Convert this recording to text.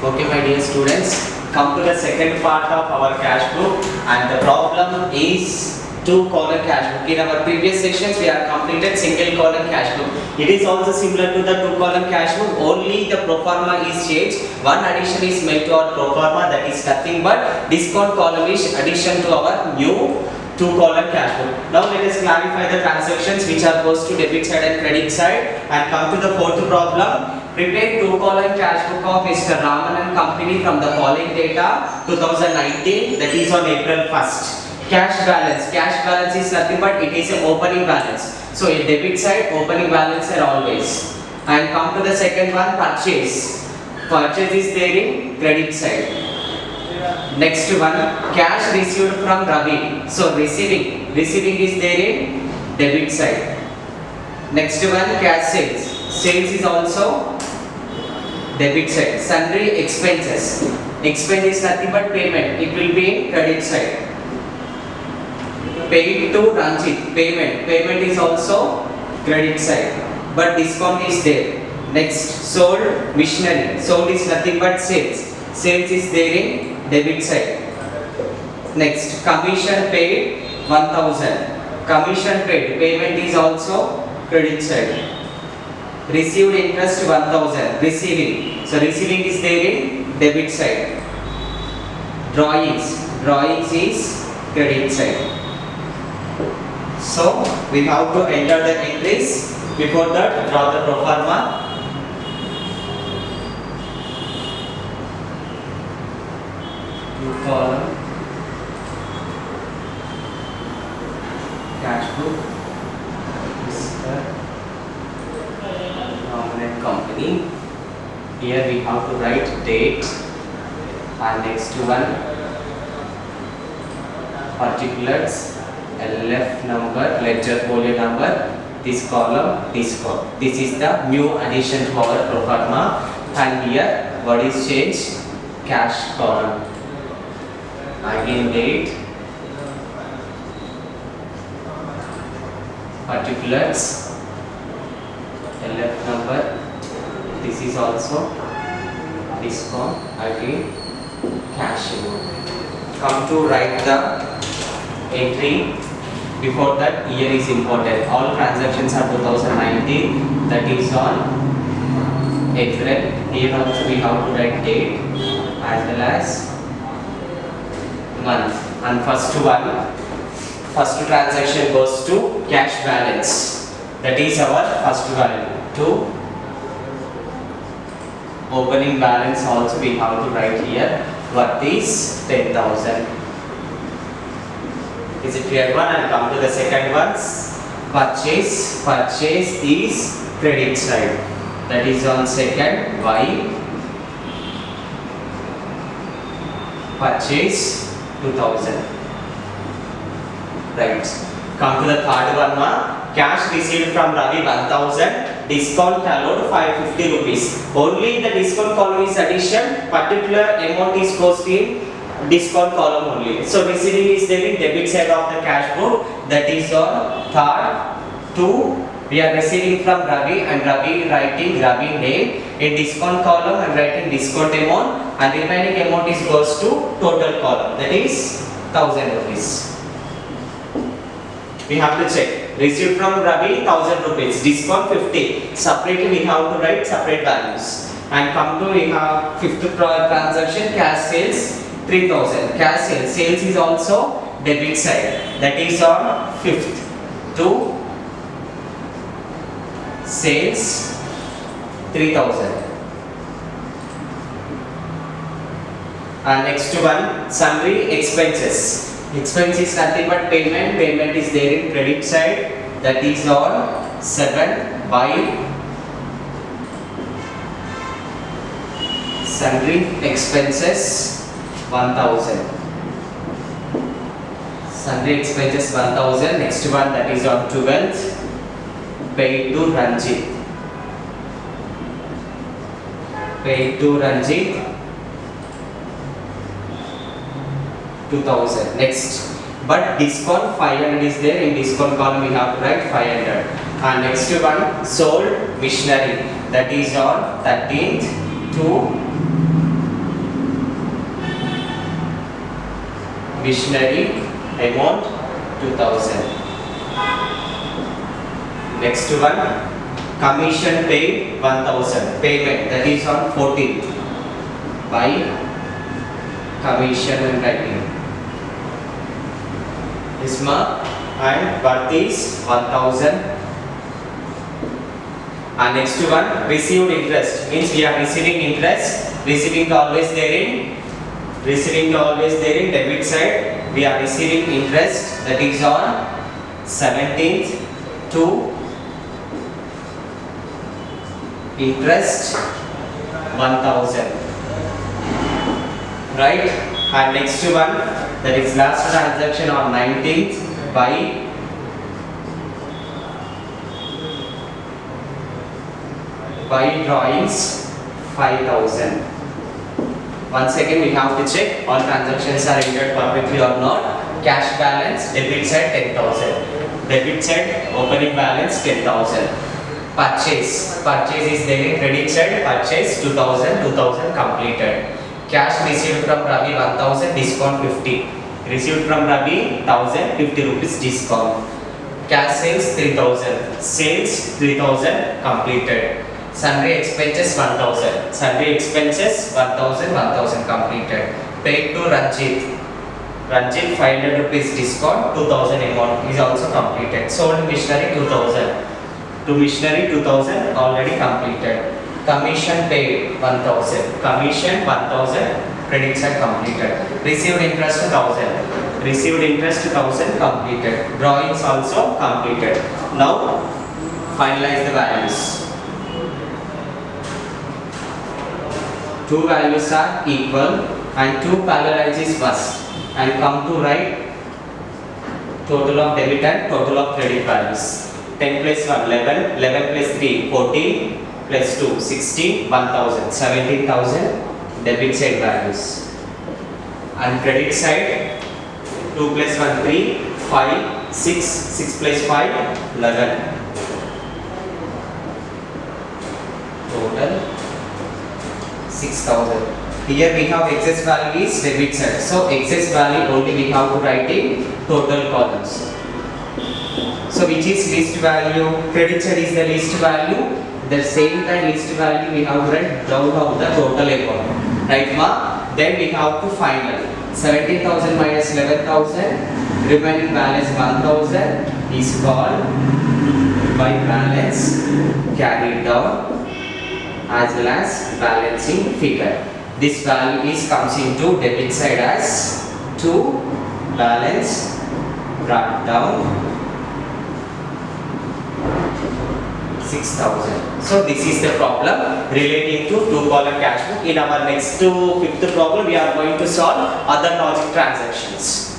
Okay, my dear students, come to the second part of our cash book, and the problem is two column cash book. In our previous sections, we have completed single column cash book. It is also similar to the two column cash book, only the pro forma is changed. One addition is made to our pro forma, that is nothing but discount column is addition to our new two column cash book. Now let us clarify the transactions which are goes to debit side and credit side, and come to the fourth problem. Prepare two column cash book of Mr. Raman and Company from the following data 2019, that is on April 1st. Cash balance is nothing but it is an opening balance. So a debit side, opening balance are always. And come to the second one, purchase. Purchase is there in credit side. Next one, cash received from Ravi. So receiving is there in debit side. Next one, cash sales is also debit side. Sundry expense is nothing but payment, it will be in credit side. Paid to Ranjit, payment is also credit side, but discount is there. Next, sold machinery, sold is nothing but sales is there in debit side. Next, commission paid 1000, commission paid, payment is also credit side. Received interest 1000, receiving, so receiving is there in debit side. Drawings is credit side. So we have to enter the entries. Before that, draw the pro forma. Two column cash book, Mr. Raman Company. Here we have to write date, and next one particulars, LF number, ledger folio number, this column, this column. This is the new addition to our pro forma, and here what is changed? Cash column. Again date, particulars, LF number, this is also discount, again cash amount. Come to write the entry. Before that, year is important. All transactions are 2019, that is on April. Here also we have to write date as well as month. And first transaction goes to cash balance, that is our first value. To opening balance also we have to write here, worth is 10,000. Is it clear one? And come to the second ones. Purchase is credit side, that is on second. Why? Purchase 2000. Right. Come to the third one. Cash received from Ravi 1000. Discount allowed 550 rupees. Only the discount column is addition. Particular amount is goes in discount column only. So receiving is there in debit side of the cash book, that is on third. 2, we are receiving from Ravi, and Ravi writing Ravi name in discount column and writing discount amount, and remaining amount is goes to total column, that is 1000 rupees. We have to check. Received from Ravi 1000 rupees, discount 50. Separately we have to write separate values. And come to we have fifth transaction, cash sales 3000. Cash sales is also debit side, that is on fifth. 2, sales 3000. And next one, sundry expenses. Expense is nothing but payment is there in credit side, that is on 7. By sundry expenses 1000. Sundry expenses 1000. Next one, that is on 12th. Paid to Ranjit. 2000. Next, but discount 500 is there in discount column, we have to write 500. And next one, sold machinery, that is on 13th to Missionary amount 2000. Next one, commission paid 1000. Payment that is on 14th by commission and writing. Isma and worth is 1000. And next one, received interest means we are receiving interest. Receiving always there in debit side. We are receiving interest that is on 17th to interest 1000. Right? And next one, that is last transaction on 19th by drawings 5000. Once again we have to check all transactions are entered perfectly or not. Cash balance, debit side 10,000. Debit side opening balance 10,000. Purchase is there in credit side. Purchase 2000 completed. Cash received from Ravi 1000, discount 50. Received from Ravi 1000, 50 rupees discount. Cash sales 3000. Sales 3000 completed. Sundry expenses 1000. Sundry expenses 1000 completed. Paid to Ranjit 500 rupees discount, 2000 amount is also completed. Sold machinery 2000. To machinery 2000 already completed. Commission paid 1000. Commission 1000 credit side completed. Received interest 1000. Received interest 1000 completed. Drawings also completed. Now finalize the values. Two values are equal and two parallelize must, and come to write total of debit and total of credit values. 10 plus 1 11, 11 plus 3 14, plus 2 16, 1000 17,000 debit side values, and credit side 2 plus 1 3 5 6 6 plus 5 11. Total 6,000. Here we have excess value is debit side. So excess value only we have to write in total columns. So which is least value? Credit side is the least value. The same time least value we have to write down of the total amount. Right ma? Then we have to final. 17,000 minus 11,000. Remaining balance 1,000 is called by balance carried down as well as balancing figure. This value is comes into debit side as to balance brought down 6,000. So this is the problem relating to two column cash book. In our next to fifth problem we are going to solve other logic transactions.